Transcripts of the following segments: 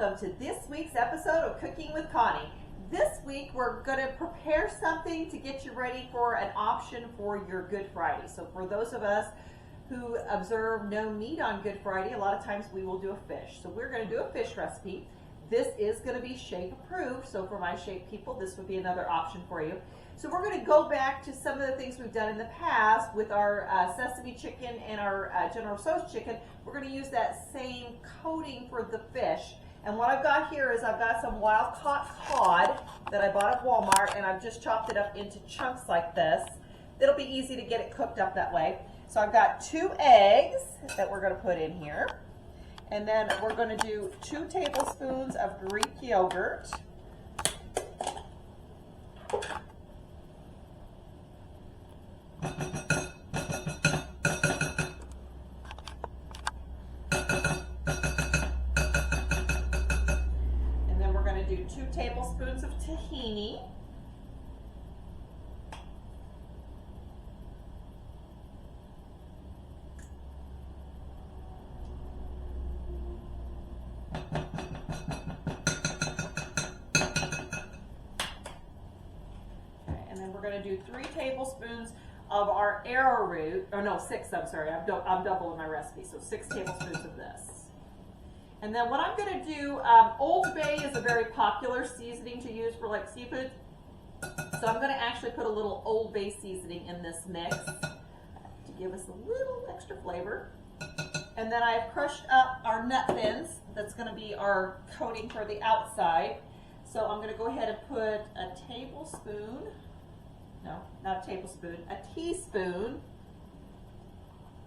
welcome to this week's episode of Cooking with Connie. This week we're going to prepare something to get you ready for an option for your Good Friday. So for those of us who observe no meat on Good Friday, a lot of times we will do a fish. So we're going to do a fish recipe. This is going to be shape approved, so for my shape people, this would be another option for you. So we're going to go back to some of the things we've done in the past with our sesame chicken and our General Tso's chicken. We're going to use that same coating for the fish. And what I've got here is I've got some wild caught cod that I bought at Walmart, and I've just chopped it up into chunks like this. It'll be easy to get it cooked up that way. So I've got 2 eggs that we're going to put in here. And then we're going to do 2 tablespoons of Greek yogurt. And then we're going to do 2 tablespoons of tahini. We're going to do 3 tablespoons of our arrowroot, or no, 6, I'm sorry, I'm doubling my recipe, so 6 tablespoons of this. And then what I'm going to do, Old Bay is a very popular seasoning to use for like seafood, so I'm going to actually put a little Old Bay seasoning in this mix to give us a little extra flavor. And then I've crushed up our nut thins, that's going to be our coating for the outside. So I'm going to go ahead and put a tablespoon, no, not a tablespoon, a teaspoon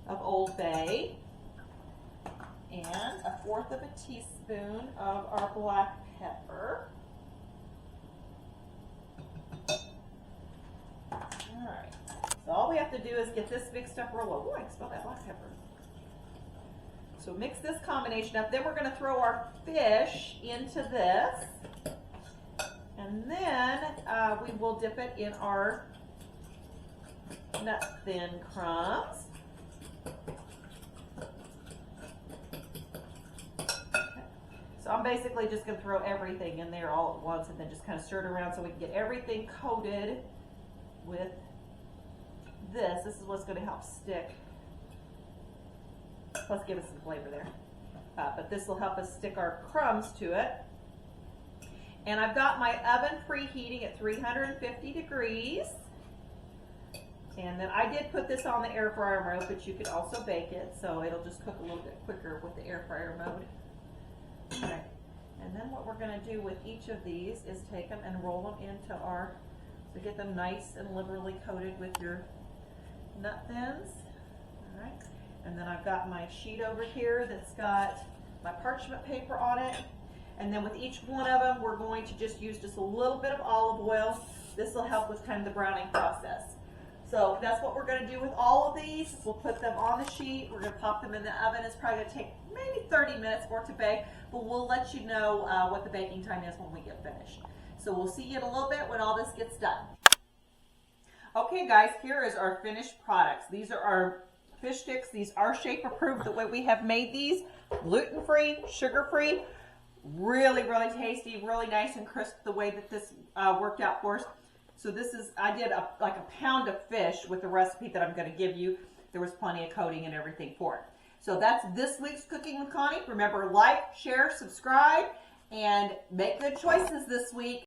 of Old Bay and 1/4 of a teaspoon of our black pepper. Alright, so all we have to do is get this mixed up real well. Oh, I can smell that black pepper. So mix this combination up. Then we're going to throw our fish into this. And then we will dip it in our nut thin crumbs. So I'm basically just going to throw everything in there all at once and then just kind of stir it around so we can get everything coated with this. This is what's going to help stick. Plus give us some flavor there. But this will help us stick our crumbs to it. And I've got my oven preheating at 350 degrees. And then I did put this on the air fryer mode, but you could also bake it, so it'll just cook a little bit quicker with the air fryer mode. Okay. And then what we're going to do with each of these is take them and roll them into our, so get them nice and liberally coated with your nut thins. All right. And then I've got my sheet over here that's got my parchment paper on it. And then with each one of them, we're going to just use just a little bit of olive oil. This will help with kind of the browning process. So that's what we're going to do with all of these. We'll put them on the sheet. We're going to pop them in the oven. It's probably going to take maybe 30 minutes for it to bake, but we'll let you know what the baking time is when we get finished. So we'll see you in a little bit when all this gets done. Okay guys, here is our finished products. These are our fish sticks. These are shape approved the way we have made these. Gluten-free, sugar-free. Really, really tasty, really nice and crisp the way that this worked out for us. So this is, I did like a pound of fish with the recipe that I'm going to give you. There was plenty of coating and everything for it. So that's this week's Cooking with Connie. Remember, like, share, subscribe, and make good choices this week.